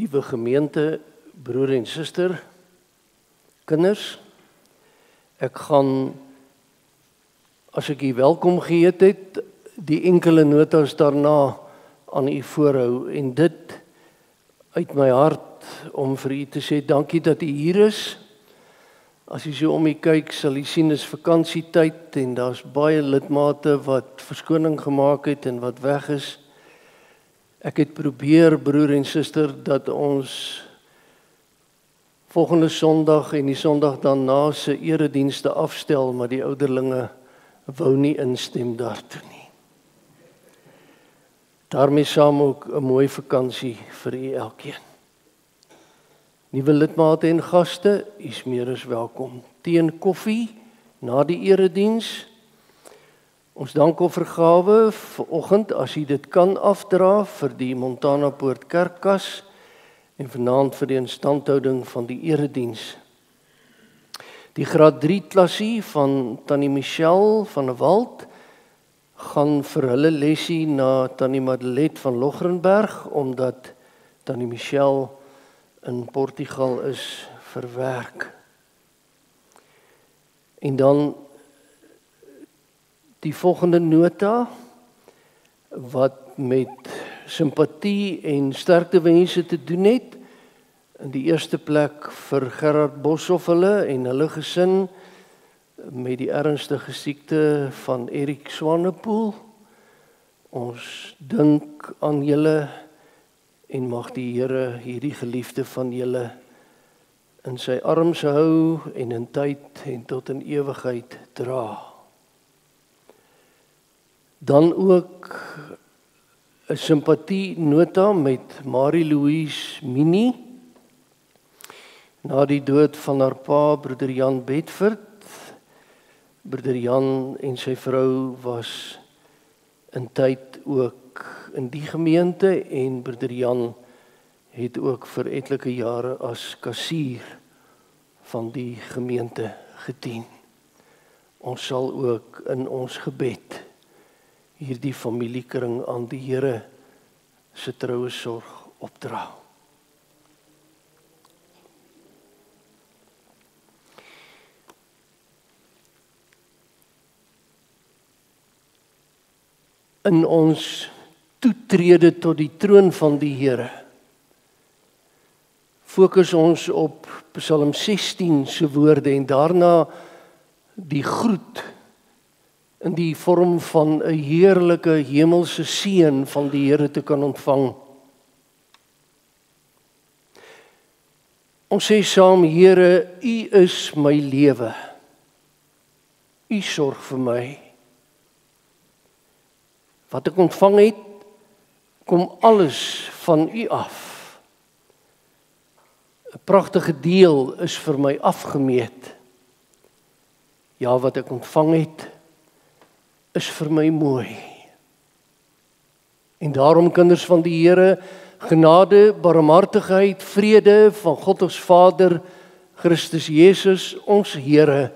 Liewe gemeente, broer en suster, kinders, ek gaan, as ek u welkom geheet het, die enkele notas daarna aan u voorhou en dit uit my hart om vir u te sê dankie dat u hier is. As u so om u kyk, sal u sien is vakansietyd en daar's baie lidmate wat verskoning gemaak het en wat weg is. Ek het probeer, broer en suster, dat ons volgende Sondag en die Sondag daarna se eredienste afstel, maar die ouderlinge wou nie instem daartoe nie. Daarmee saam ook 'n mooi vakansie vir u elkeen. Nuwe lidmate en gaste, u is meer as welkom. Tee en koffie na die erediens. Ons dankoffergawe vanoggend, as u dit kan afdra vir die Montana Poort Kerkkas en vanaand vir die instandhouding van die erediens. Die graad 3 klasie van Tannie Michelle van der Walt gaan vir hulle lesie na Tannie Madeleine van Logrenberg, omdat Tannie Michelle in Portugal is vir werk. En dan die volgende nota, wat met simpatie en sterktewense te doen het. In die eerste plek vir Gerard Boshoff en hulle gesin met die ernstige siekte van Erik Swanepoel. Ons dink aan julle en mag die Here hierdie geliefde van julle in sy arms hou en in tyd en tot in ewigheid dra. Dan ook 'n simpatie nota met Marie-Louise Mini na die dood van haar pa, broeder Jan Bedford. Broeder Jan en sy vrou was in tyd ook in die gemeente en broeder Jan het ook vir etlike jare as kassier van die gemeente gedien. Ons sal ook in ons gebed hierdie familiekring aan die Here se troue sorg opdra. In ons toetrede tot die troon van die Here fokus ons op Psalm 16 se woorde en daarna die groet in die vorm van 'n heerlike hemelse seën van die Here te kan ontvang. Ons sê saam, Here, U is my lewe. U sorg vir my. Wat ek ontvang het, kom alles van U af. 'n Pragtige deel is vir my afgemeet. Ja, wat ek ontvang het, is vir my mooi. En daarom, kinders van die Here, genade, barmhartigheid, vrede van God ons Vader, Christus Jesus, ons Here,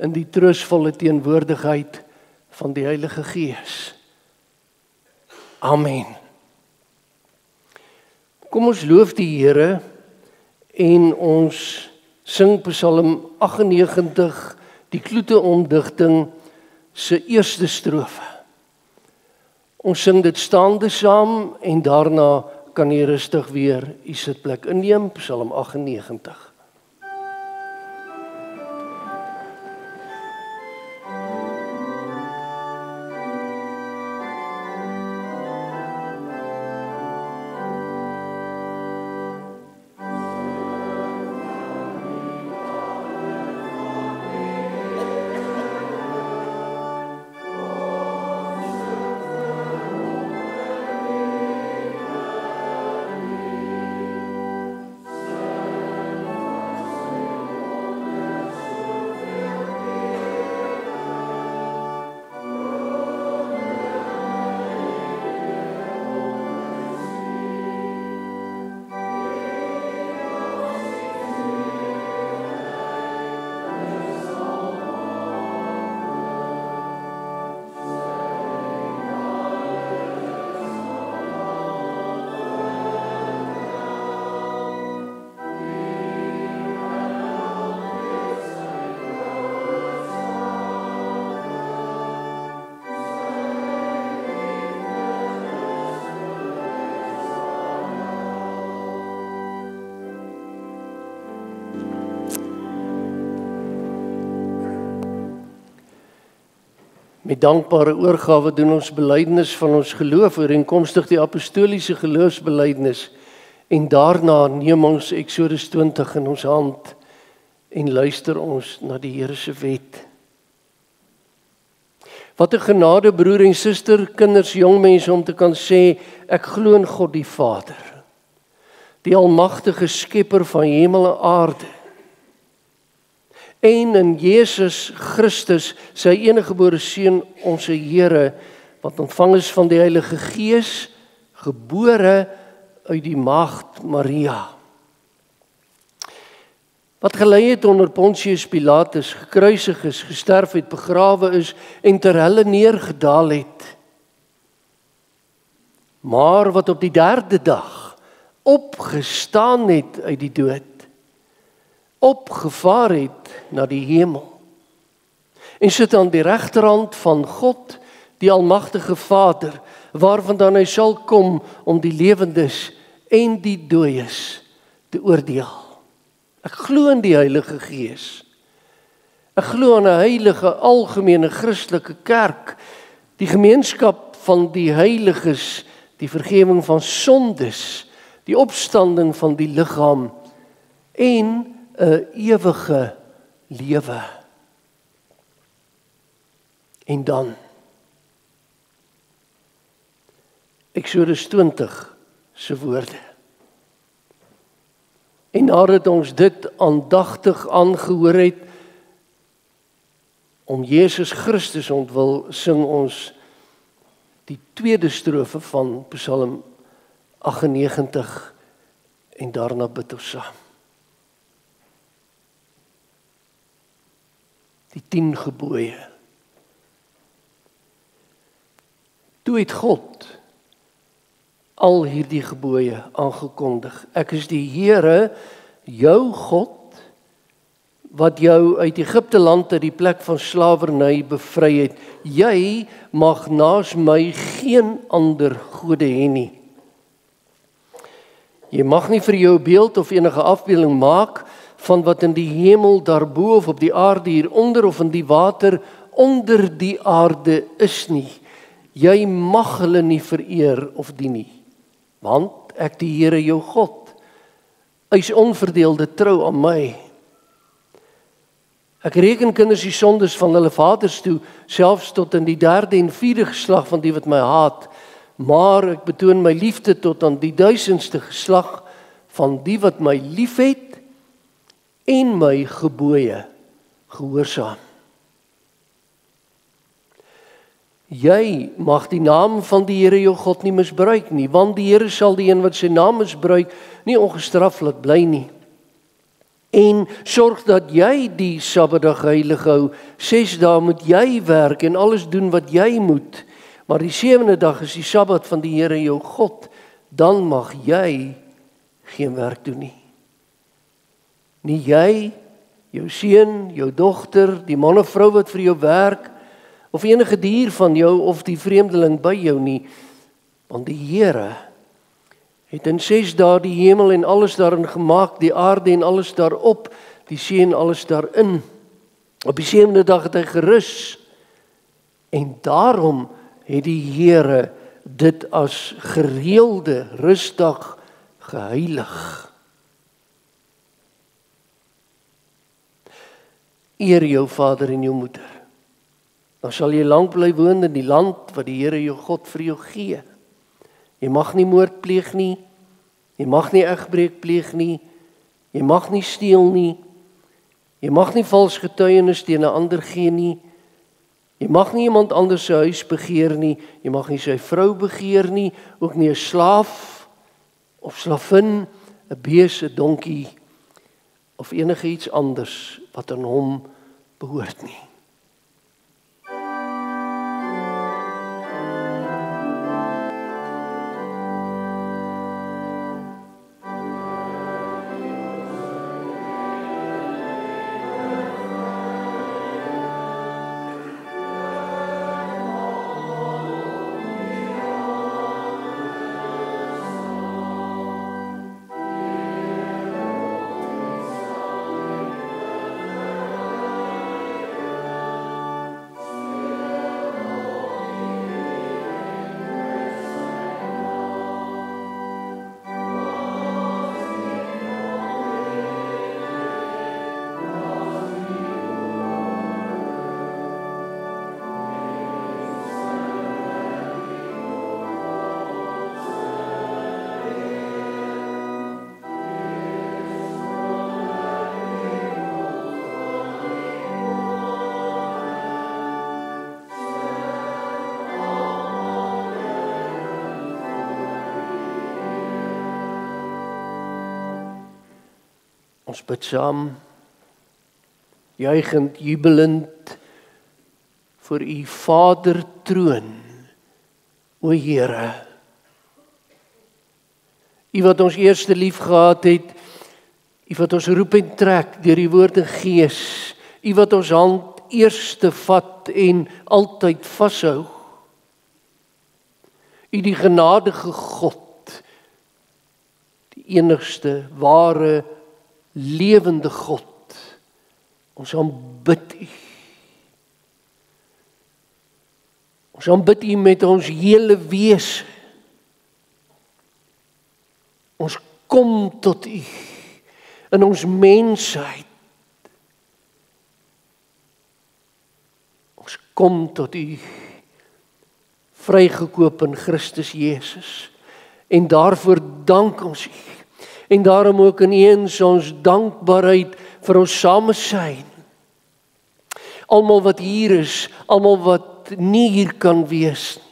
in die troostvolle teenwoordigheid van die Heilige Gees. Amen. Kom ons loof die Here en ons sing Psalm 98, die kloete omdigting se eerste strofe. Ons sing dit staande saam en daarna kan jy rustig weer u sitplek inneem, Psalm 98. Met dankbare oorgawe doen ons belydenis van ons geloof ooreenkomstig die apostoliese geloofsbelydenis en daarna neem ons Eksodus 20 in ons hand en luister ons na die Here se wet. Wat 'n genade broer en suster, kinders, jong mense om te kan sê ek glo in God die Vader, die almagtige skepper van hemel en aarde. En in Jesus Christus, sy eniggebore seun, ons Here, wat ontvang is van die Heilige Gees, gebore uit die maagd Maria. Wat gelei het onder Pontius Pilatus, gekruisig is, gesterf het, begrawe is en ter helle neergedaal het. Maar wat op die 3de dag opgestaan het uit die dood, opgevaar het na die hemel en sit aan die regterhand van God, die almagtige Vader, waarvandaan hy sal kom om die lewendes en die dooies te oordeel. Ek glo in die Heilige Gees. Ek glo in 'n heilige algemene Christelike kerk, die gemeenskap van die heiliges, die vergifnis van sondes, die opstanding van die liggaam en 'n ewige lewe. En dan Eksodus 20 se woorde. En nadat ons dit aandagtig aangehoor het, om Jesus Christus ontwil, sing ons die tweede strofe van Psalm 98 en daarna bid ons saam. Die 10 gebooie. Toe het God al hierdie gebooie aangekondig. Ek is die Here, jou God, wat jou uit Egipte land uit die plek van slawerny bevry het. Jy mag naas my geen ander gode hê nie. Jy mag nie vir jou 'n beeld of enige afbeelding maak van wat in die hemel daarbo of op die aarde hieronder of in die water onder die aarde is nie. Jy mag hulle nie vereer of dien nie. Want ek die Here jou God, hy's onverdeelde trou aan my. Ek reken kinders die sondes van hulle vaders toe, selfs tot in die 3de en 4de geslag van die wat my haat, maar ek betoon my liefde tot aan die 1000ste geslag van die wat my liefhet en my gebooie gehoorsaam. Jy mag die naam van die Here jou God nie misbruik nie, want die Here sal die een wat sy naam misbruik nie ongestraf laat bly nie. En sorg dat jy die Sabbatdag heilig hou. 6 dae moet jy werk en alles doen wat jy moet, maar die 7de dag is die Sabbat van die Here jou God. Dan mag jy geen werk doen nie. Nie jy, jou seun, jou dogter, die man of vrou wat vir jou werk, of enige dier van jou of die vreemdeling by jou nie, want die Here het in 6 dae die hemel en alles daarin gemaak, die aarde en alles daarop, die see en alles daarin. Op die 7de dag het hy gerus, en daarom het die Here dit as gereelde rusdag geheilig. Eer jou vader en jou moeder. Dan sal jy lank bly woon in die land wat die Here jou God vir jou gee. Jy mag nie moord pleeg nie, jy mag nie egbreek pleeg nie, jy mag nie steel nie, jy mag nie vals getuienis teen 'n ander gee nie, jy mag nie iemand anders se huis begeer nie, jy mag nie sy vrou begeer nie, ook nie 'n slaaf of slavin, 'n bees, 'n donkie of enige iets anders wat aan hom behoort nie. Ons bid saam, juichend, jubelend, voor u Vader troon, o Here. U wat ons eerste lief gehad het, u wat ons roep en trek deur die woord en gees, u wat ons hand eerste vat en altyd vashou. U die genadige God, die enigste, ware, lewende God. Ons aanbid u. Ons aanbid u met ons hele wese. Ons kom tot u in ons mensheid. Ons kom tot u vrygekoop in Christus Jesus. En daarvoor dank ons u. En daarom ook ineens ons dankbaarheid vir ons samesyn. Almal wat hier is, almal wat nie hier kan wees nie.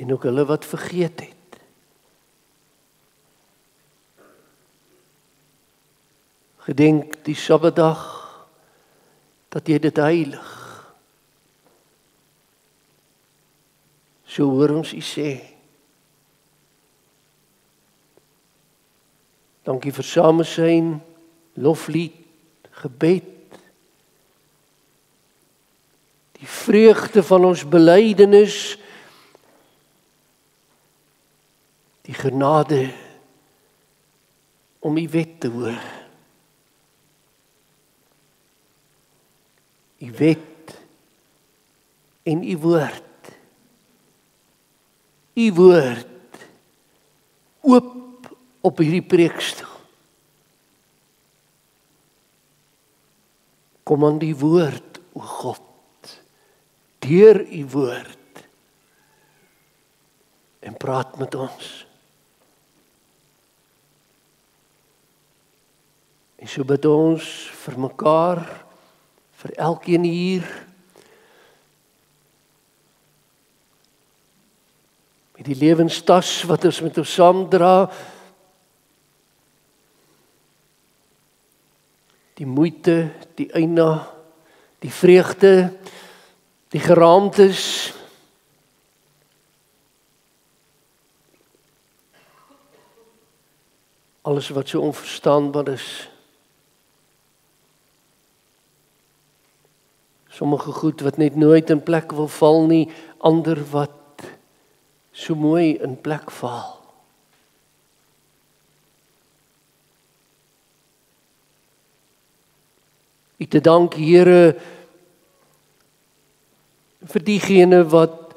En ook hulle wat vergeet het. Gedenk die Sabbatdag dat jy dit heilig. So hoor ons u sê. Dankie vir samesyn, loflied, gebed. Die vreugde van ons belydenis, die genade om u wet te hoor. U wet en u woord. U woord oop op hierdie preekstoel. Kom aan die woord, o God, deur u woord en praat met ons. En so bid ons vir mekaar, vir elkeen hier, met die lewenstas wat ons met ons saamdra, die moeite, die eina, die vreugde, die geraamtes, alles wat so onverstaanbaar is. Sommige goed wat net nooit in plek wil val nie, ander wat so mooi in plek val. U te dank, Here, vir diegene wat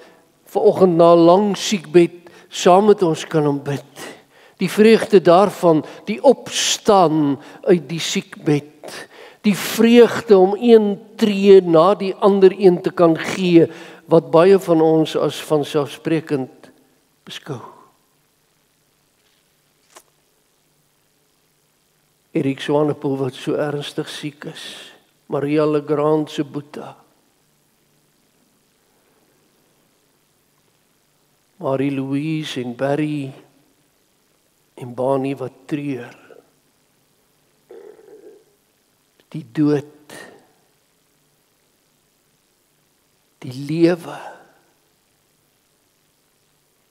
vanoggend na 'n lang siekbed saam met ons kan aanbid. Die vreugde daarvan, die opstaan uit die siekbed. Die vreugde om een tree na die ander een te kan gee, wat baie van ons as vanselfsprekend beskou. Erik Swanepoel wat so ernstig siek is. Maria Legrand se boeta. Marie-Louise en Barry en Bonnie wat treur. Die dood, die lewe,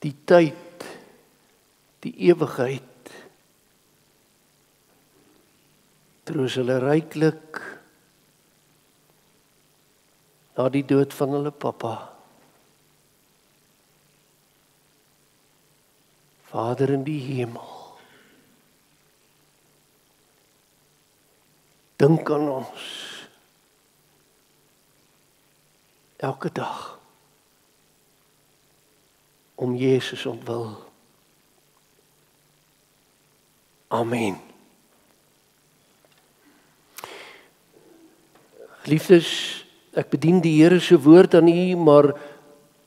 die tyd, die ewigheid. Troos hulle ryklik na die dood van hulle pappa. Vader in die hemel, dink aan ons elke dag om Jesus ontwil. Amen. Geliefdes, ek bedien die Here se woord aan u, maar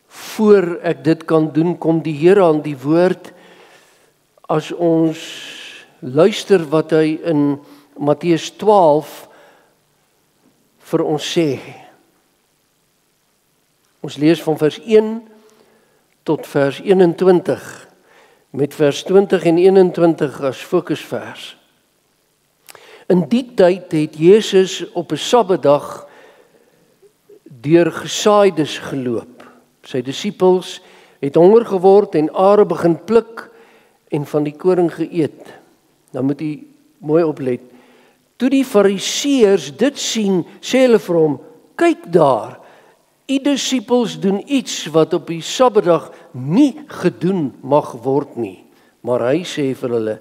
voor ek dit kan doen, kom die Here aan die woord as ons luister wat hy in Matteus 12 vir ons sê. Ons lees van vers 1 tot vers 21. met vers 20 en 21 as fokusvers. In die tyd het Jesus op 'n Sabbatdag deur gesaaides geloop. Sy disippels het honger geword en are begin pluk en van die koring geëet. Nou moet u mooi oplet. Toe die Fariseërs dit sien, sê hulle vir hom, kyk daar, u disippels doen iets wat op die Sabbatdag nie gedoen mag word nie. Maar hy sê vir hulle,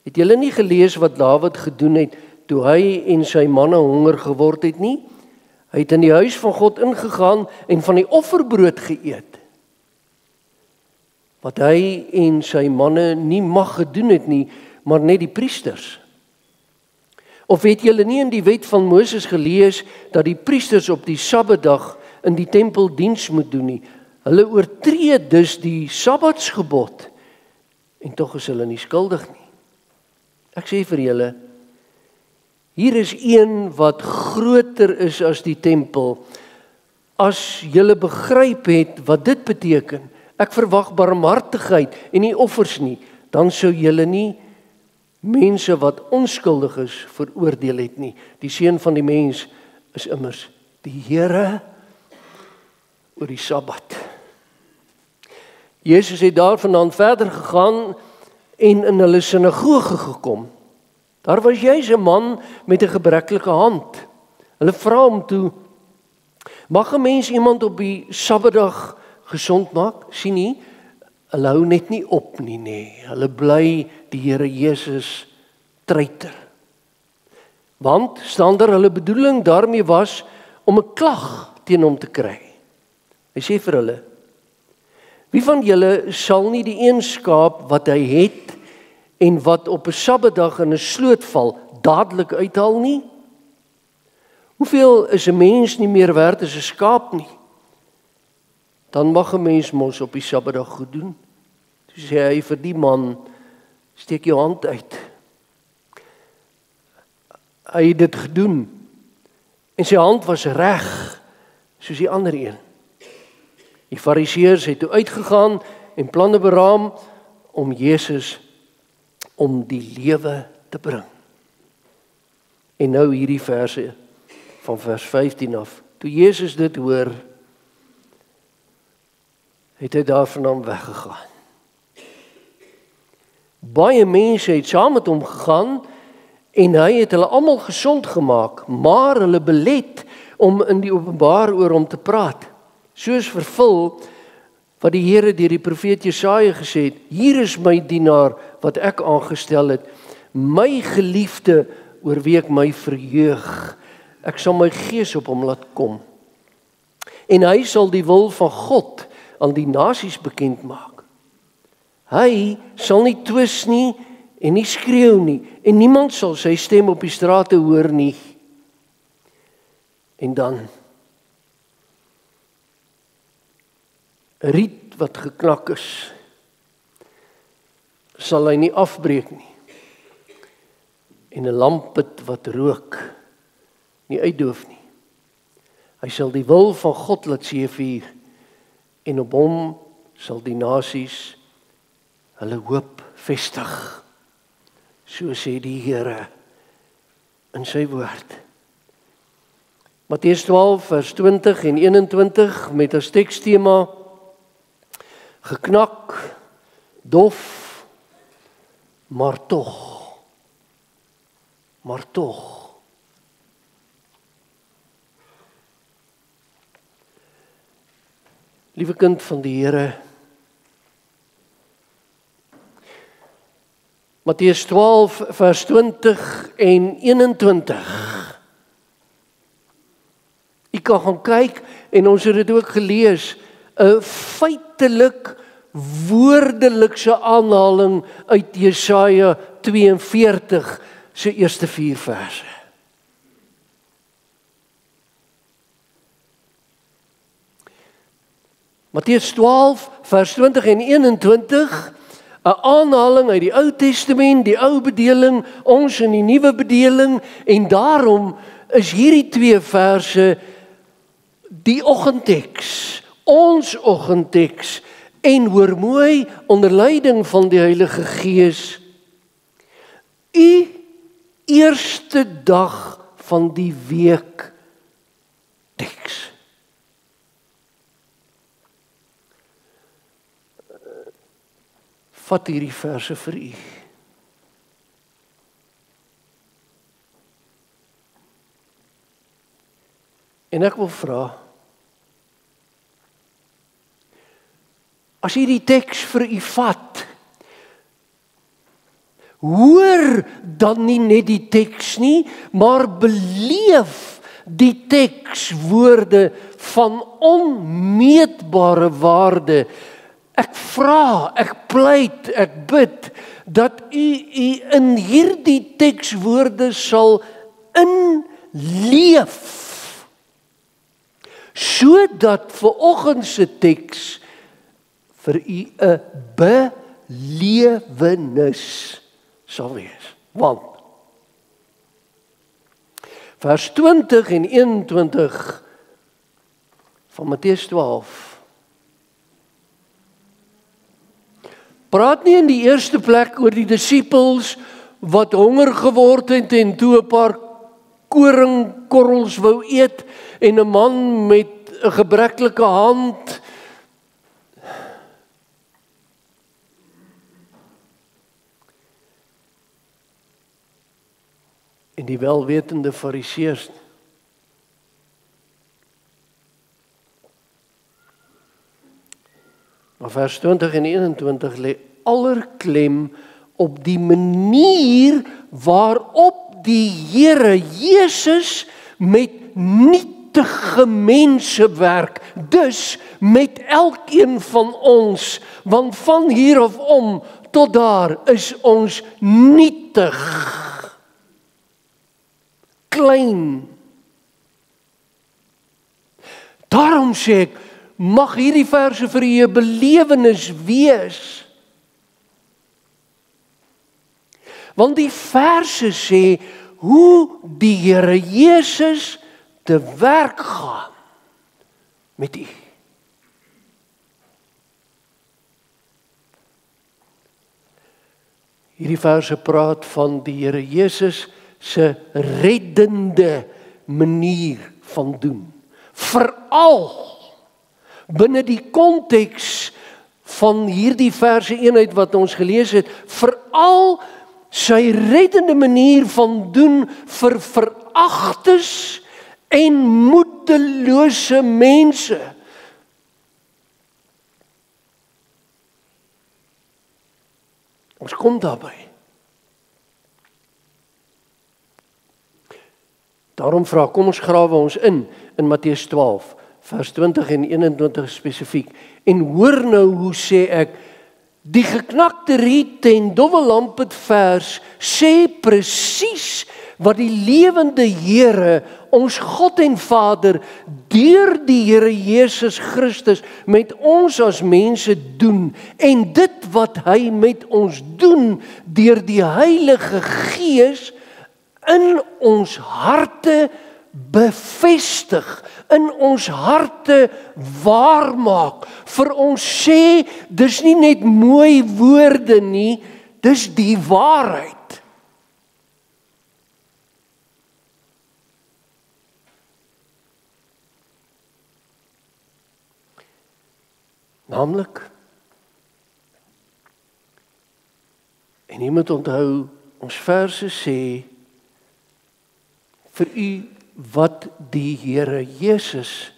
het julle nie gelees wat Dawid gedoen het toe hy en sy manne honger geword het nie? Hy het in die huis van God ingegaan en van die offerbrood geëet. Wat hy en sy manne nie mag gedoen het nie, maar net die priesters. Of het julle nie in die wet van Moses gelees dat die priesters op die Sabbatdag in die tempel diens moet doen nie? Hulle oortree dus die Sabbatsgebod en tog is hulle nie skuldig nie. Ek sê vir julle, hier is een wat groter is as die tempel. As julle begryp het wat dit beteken, ek verwag barmhartigheid en nie offers nie, dan sou julle nie mense wat onskuldig is veroordeel het nie. Die seun van die mens is immers die Here oor die Sabbat. Jesus het daarvandaan verder gegaan en in hulle sinagoge gekom. Daar was juis 'n man met 'n gebreklike hand. Hulle vra hom toe, mag 'n mens iemand op die Sabbatdag gesond maak? Sien nie, hulle hou net nie op nie, nee. Hulle bly die Here Jesus treiter. Want staan daar hulle bedoeling daarmee was om 'n klag teen hom te kry. Hy sê vir hulle, wie van julle sal nie die een skaap wat hy het en wat op 'n Sabbatdag in 'n sloot val, dadelik uithaal nie? Hoeveel is 'n mens nie meer werd as 'n skaap nie? Dan mag 'n mens mos op die Sabbatdag goed doen. Toe sê hy vir die man, steek jou hand uit. Hy het dit gedoen en sy hand was reg soos die ander een. Die Fariseërs het toe uitgegaan en planne beraam om Jesus om die lewe te bring. En nou hierdie verse van vers 15 af. Toe Jesus dit hoor, het hy daarvandaan weggegaan. Baie mense het saam met hom gegaan en hy het hulle almal gesond gemaak, maar hulle belet om in die openbaar oor hom te praat. Soos vervul wat die Here deur die profeet Jesaja gesê het, hier is my dienaar wat ek aangestel het, my geliefde oor wie ek my verheug. Ek sal my gees op hom laat kom. En hy sal die wil van God aan die nasies bekend maak. Hy sal nie twis nie en nie skreeu nie, en niemand sal sy stem op die strate hoor nie. En dan 'n riet wat geknak is, sal hy nie afbreek nie. En 'n lampet wat rook, nie uitdoof nie. Hy sal die wil van God laat seëvier, en op hom sal die nasies hulle hoop vestig. So sê die Here in sy woord. Matteus 12 vers 20 en 21 met as tekstema geknak, dof, maar tog. Maar tog. Liewe kind van die Here, Matteus 12 vers 20 en 21. U kan gaan kyk en ons het dit ook gelees, 'n feitelik woordelikse aanhaling uit Jesaja 42 se eerste 4 verse. Matteus 12 vers 20 en 21, 'n aanhaling uit die Ou Testament, die ou bedeling, ons in die nuwe bedeling, en daarom is hierdie 2 verse die oggendteks, ons oggendteks En hoor mooi, onder leiding van die Heilige Gees, u eerste dag van die week teks. Vat hierdie verse vir u. En ek wil vra, as jy die teks vir u vat, hoor dan nie net die teks nie, maar beleef die tekswoorde van onmeetbare waarde. Ek vra, ek pleit, ek bid, dat u in hierdie tekswoorde sal inleef, sodat vanoggend se teks vir u 'n belewenis sal wees. Want vers 20 en 21 van Matteus 12 praat nie in die eerste plek oor die disippels wat honger geword het en toe 'n paar koringkorrels wou eet en 'n man met 'n gebreklike hand en die welwetende fariseërs. Maar vers 20 en 21 lê allerklem op die manier waarop die Here Jesus met nietige mense werk, dus met elkeen van ons, want van hier af om tot daar is ons nietig. Klein. Daarom sê ek, mag hierdie verse vir u 'n belewenis wees. Want die verse sê hoe die Here Jesus te werk gaan met u. Hierdie verse praat van die Here Jesus se reddende manier van doen. Veral binne die konteks van hierdie verse eenheid wat ons gelees het, veral sy reddende manier van doen vir veragtes en moedelose mense. Ons kom daarby. Daarom vra, kom ons grawe ons in Matteus 12, vers 20 en 21 spesifiek. En hoor nou hoe sê ek, die geknakte riet en dowwe lampet vers sê presies wat die lewende Here, ons God en Vader, deur die Here Jesus Christus met ons as mense doen. En dit wat hy met ons doen, deur die Heilige Gees in ons harte bevestig, in ons harte waarmaak, vir ons sê, dis nie net mooi woorde nie, dis die waarheid. Naamlik, en jy moet onthou, ons verse sê, vir u wat die Here Jesus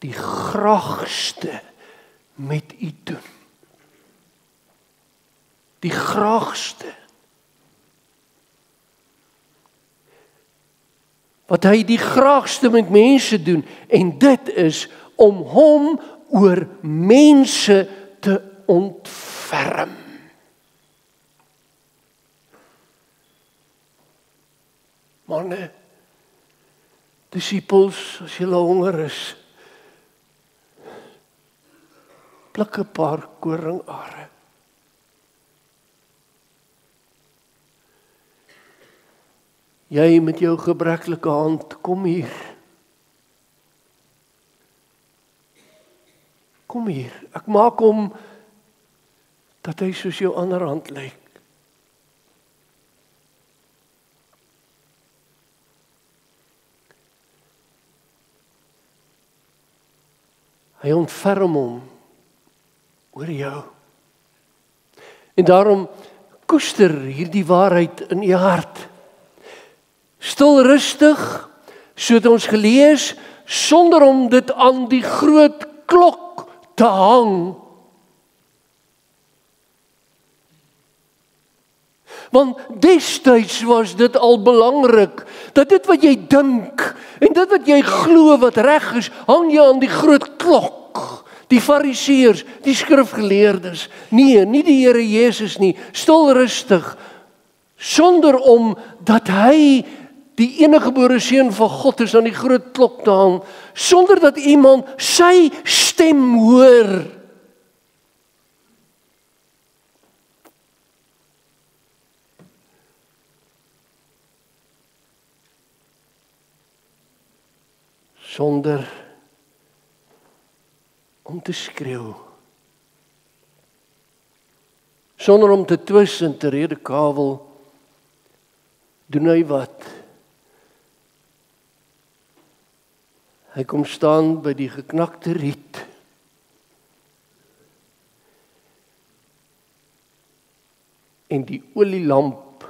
die graagste met u doen. Die graagste. Wat hy die graagste met mense doen, en dit is om hom oor mense te ontferm. Manne, disippels, as julle honger is, pluk 'n paar koringare. Jy met jou gebreklike hand, kom hier. kom hier, ek maak hom dat hy soos jou ander hand lyk. Hy ontferm hom oor jou. En daarom koester hierdie waarheid in u hart. Stil rustig, so het ons gelees, sonder om dit aan die groot klok te hang. Want destyds was dit al belangrik, dat dit wat jy dink, en dit wat jy glo wat reg is, hang jy aan die groot klok. Die fariseërs, die skrifgeleerdes, nee, nie die Here Jesus nie, stil rustig, sonder om dat hy die eniggebore seun van God is aan die groot klok te hang, sonder dat iemand sy stem hoor. Sonder om te skreeu, sonder om te twis en te redekawel, doen hy wat? Hy kom staan by die geknakte riet. En die olielamp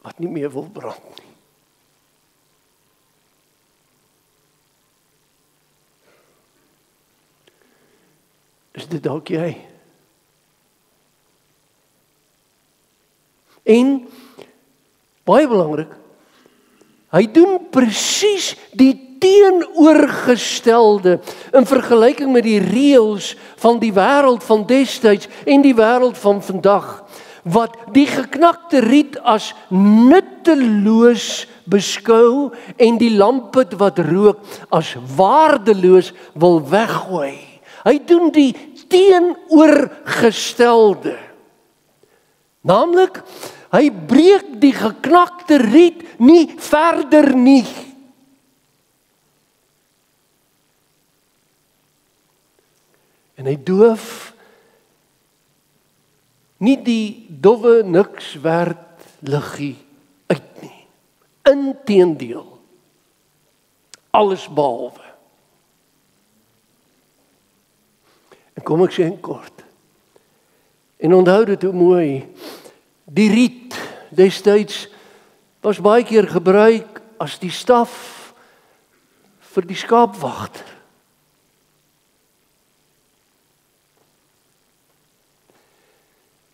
wat nie meer wil brand nie. Is dit dalk jy? En, baie belangrik, hy doen presies die teenoorgestelde in vergelyking met die reëls van die wêreld van destyds en die wêreld van vandag, wat die geknakte riet as nutteloos beskou en die lampet wat rook as waardeloos wil weggooi. Hy doen die teenoorgestelde. Naamlik, hy breek die geknakte riet nie verder nie. En hy doof nie die dowwe niks werd liggie uit nie. Inteendeel, alles behalwe. En kom ek sê in kort. En onthou dit hoe mooi, die riet destyds was baie keer gebruik as die staf vir die skaapwagter.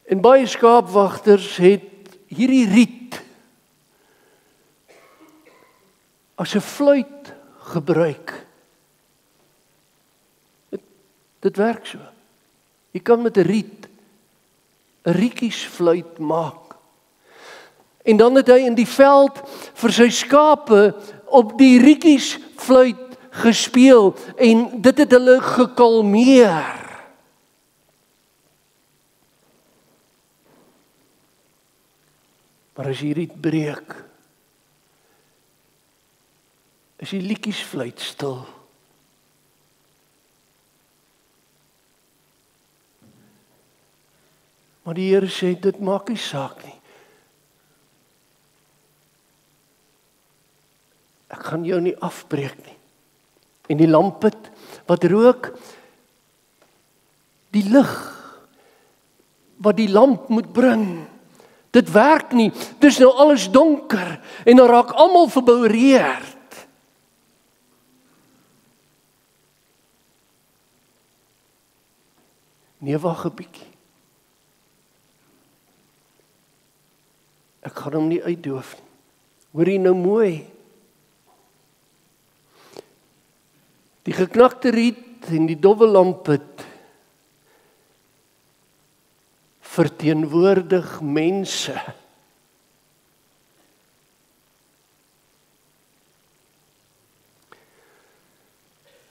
En baie skaapwagters het hierdie riet as 'n fluit gebruik. Dit werk so. Jy kan met 'n riet 'n rietjiesfluit maak. En dan het hy in die veld vir sy skape op die rietjiesfluit gespeel en dit het hulle gekalmeer. Maar as die riet breek, is die liedjiesfluit stil. Maar die Here sê, dit maak nie saak nie. Ek gaan jou nie afbreek nie. En die lampet wat rook, die lig wat die lamp moet bring, dit werk nie. Dit is nou alles donker en dan raak almal verboureerd. Nee, wag 'n bietjie. Ek gaan hom nie uitdoof nie. Hoor jy nou mooi? Die geknakte riet en die dowwe lampet verteenwoordig mense.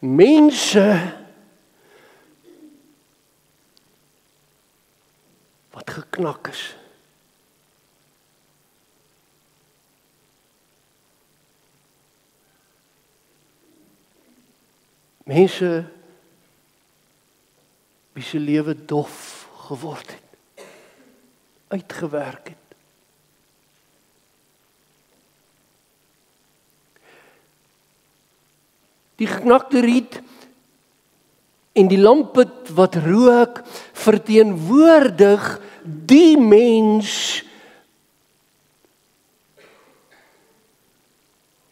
Mense wat geknak is. Mense wie se lewe dof geword het, uitgewerk het. Die geknakte riet en die lampet wat rook verteenwoordig die mens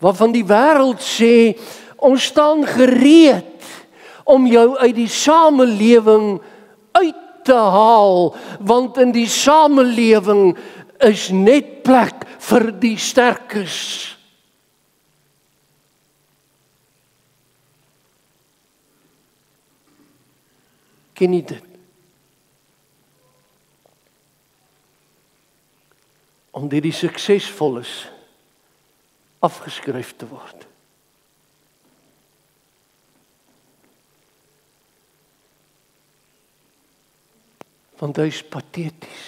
waarvan die wêreld sê, ons staan gereed om jou uit die samelewing uit te haal, want in die samelewing is net plek vir die sterkes. Ken jy dit? Om deur die suksesvolles afgeskryf te word. Want hy is pateties.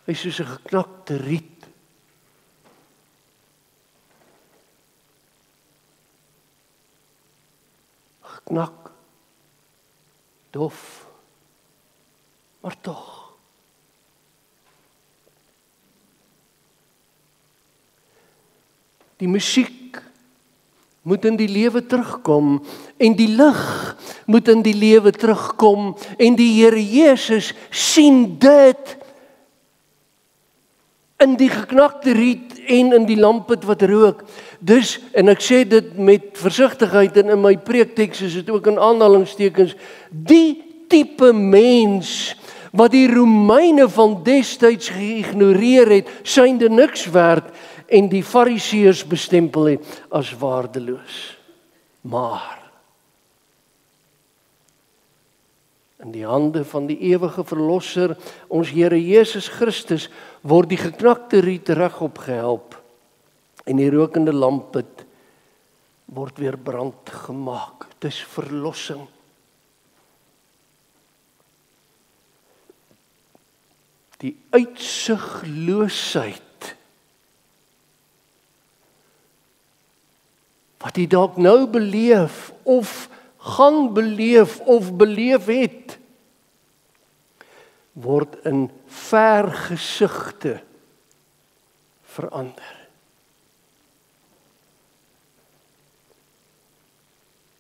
Hy is soos 'n geknakte riet. Geknak, dof, maar tog. Die musiek moet in die lewe terugkom en die lig moet in die lewe terugkom en die Here Jesus sien dit in die geknakte riet en in die lampet wat rook. Dus, en ek sê dit met versigtigheid en in my preekteks is dit ook in aanhalingstekens, die tipe mens wat die Romeine van destyds geïgnoreer het, synde niks werd en die Fariseërs bestempel het as waardeloos. Maar in die hande van die ewige verlosser, ons Here Jesus Christus, word die geknakte riet regop gehelp en die rokende lampet word weer brand gemaak. Dis verlossing. Die uitsigloosheid wat jy dalk nou beleef of gaan beleef of beleef het, word in vergesigte verander.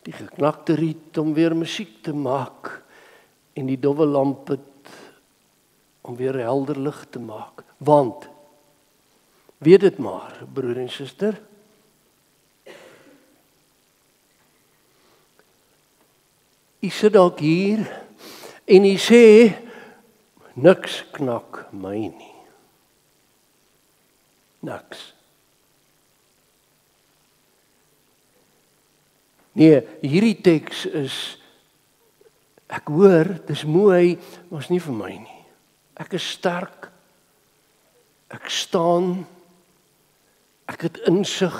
Die geknakte riet om weer musiek te maak en die dowwe lampet om weer helder lig te maak. Want, weet dit maar, broer en suster, jy sit dalk hier en jy sê, niks knak my nie. Niks. Nee, hierdie teks is, ek hoor, dis mooi, maar is nie vir my nie. Ek is sterk, ek staan, ek het insig.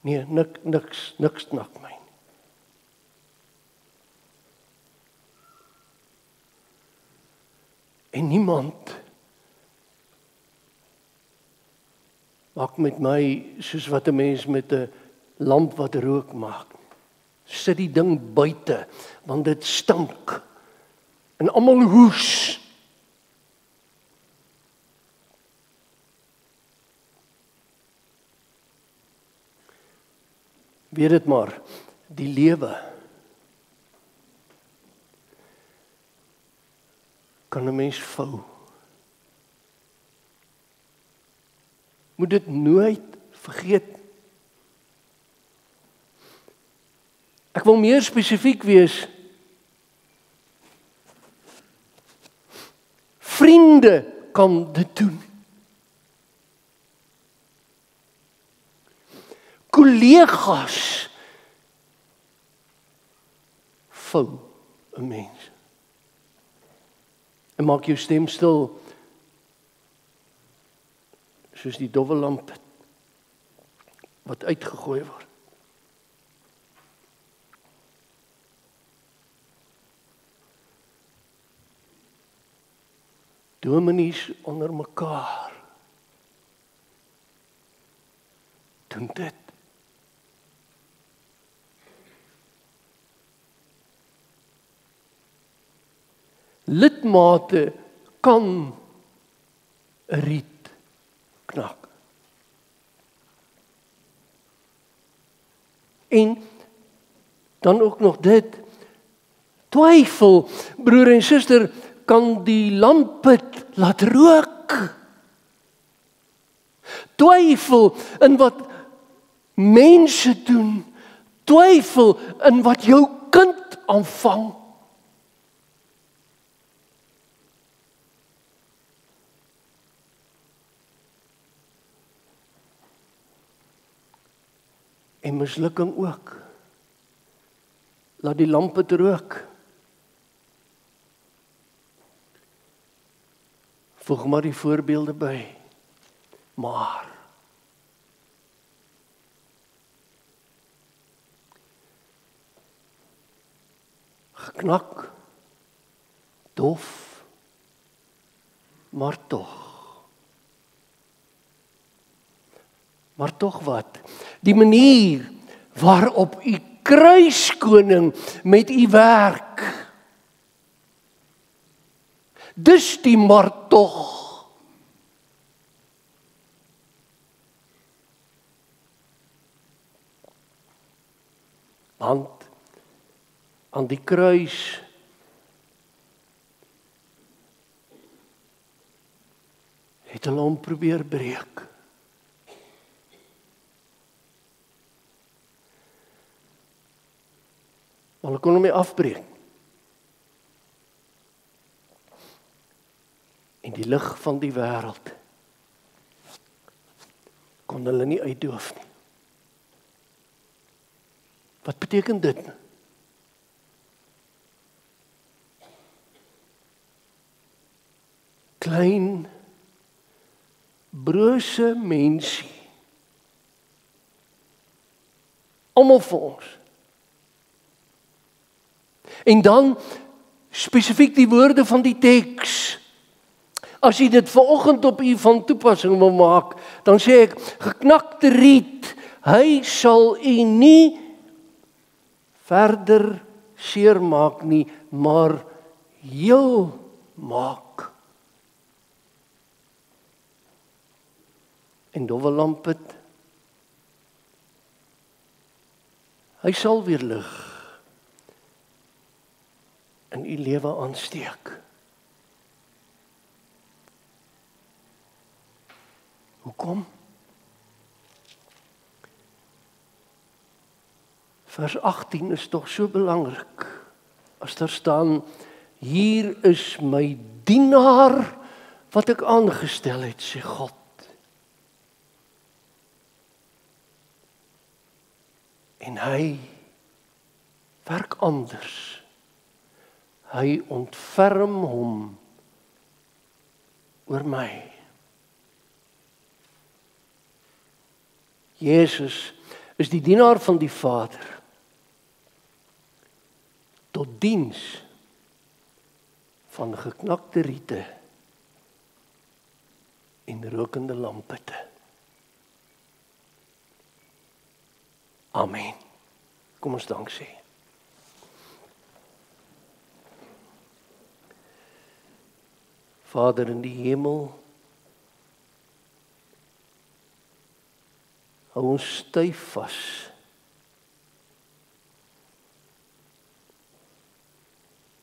Nee, niks knak my nie. En niemand maak met my soos wat 'n mens met 'n lamp wat rook maak. Sit die ding buite, want dit stink. En almal hoes. Weet dit maar, die lewe kan 'n mens vou. Moet dit nooit vergeet. Ek wil meer spesifiek wees. Vriende kan dit doen. Kollegas vou 'n mens. En maak jou stem stil, soos die dowwe lamp wat uitgegooi word. Dominees onder mekaar doen dit. lidmate kan 'n riet knak. En dan ook nog dit, twyfel, broer en suster, kan die lampput laat rook. Twyfel in wat mense doen, twyfel in wat jou kind aanvang. En mislukking ook. Laat die lampput rook. Voeg maar die voorbeelde by. Maar geknak, dof, maar tog. Maar tog wat? Die manier waarop u kruiskoning met u werk. Dis die maar tog. Want aan die kruis het hulle hom probeer breek. Hulle kon hom nie afbreek. En die lig van die wêreld kon hulle nie uitdoof nie. Wat beteken dit? Klein, brose mensie. Almal vir ons. En dan spesifiek die woorde van die teks. As jy dit vanoggend op u van toepassing wil maak, dan sê ek, geknakte riet, hy sal u nie verder seermaak nie, maar heel maak. En dowwe lampput, hy sal weer lig in u lewe aansteek. Hoekom? Vers 18 is tog so belangrik. As daar staan, hier is my dienaar wat ek aangestel het, sê God. En hy werk anders. Hy ontferm hom oor my. Jesus is die dienaar van die Vader tot diens van geknakte riete en rokende lamputte. Amen. Kom ons dank sê. Vader in die hemel, hou ons styf vas.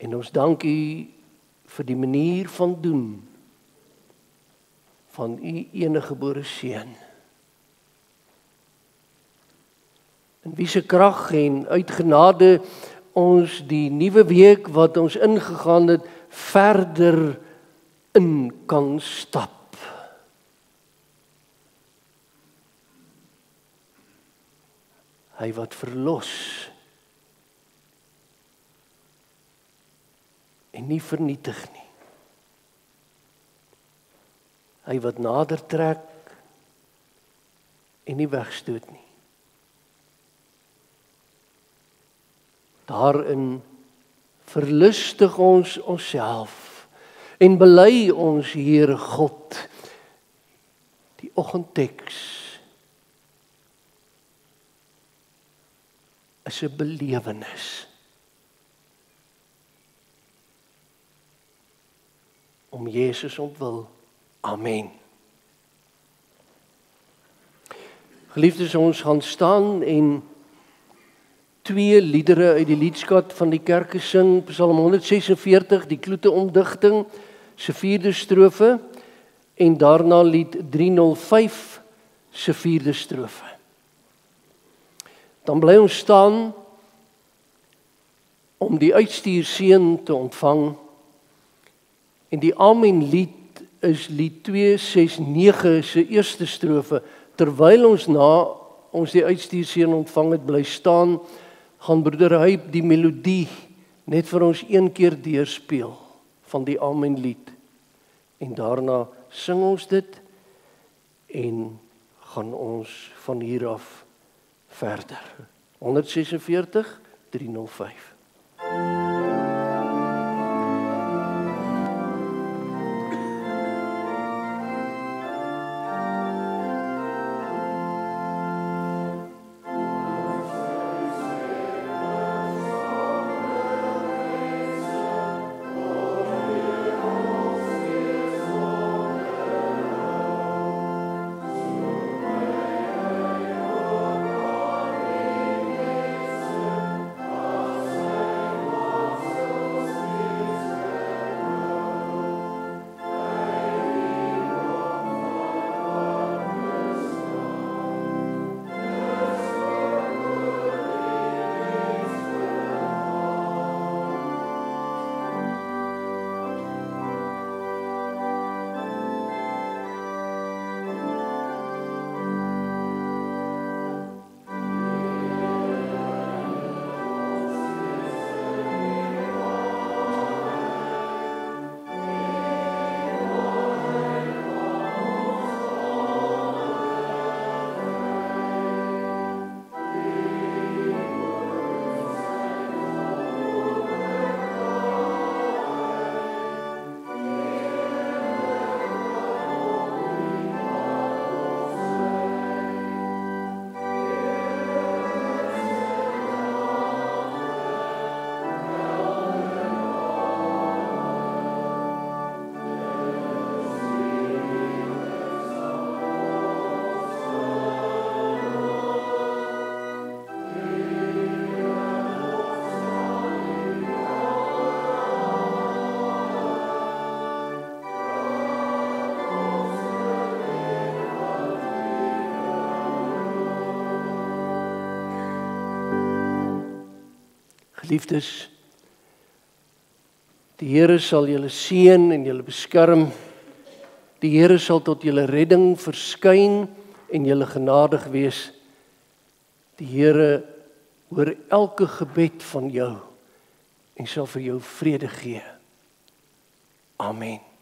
En ons dank u vir die manier van doen van u eniggebore seun. In wie se krag en uit genade ons die nuwe week wat ons ingegaan het verder in kan stap. Hy wat verlos en nie vernietig nie. Hy wat nader trek en nie wegstoot nie. Daarin verlustig ons onsself en bely ons Here God. Die oggendteks is 'n belewenis. om Jesus ontwil. Amen. Geliefdes, ons gaan staan en 2 liedere uit die liedskat van die kerke sing, Psalm 146, die kloete omdigting, se 4de strofe, en daarna lied 305, se 4de strofe. Dan bly ons staan om die uitstuurseën te ontvang, en die Amen lied is lied 269 se eerste strofe. Terwyl ons na ons die uitstuurseën ontvang het bly staan, gaan broeder Huib die melodie net vir ons een keer deurspeel van die Amen lied. En daarna sing ons dit en gaan ons van hier af verder. 146, 305. Geliefdes, die Here sal julle seën en julle beskerm. Die Here sal tot julle redding verskyn en julle genadig wees. Die Here hoor elke gebed van jou en sal vir jou vrede gee. Amen.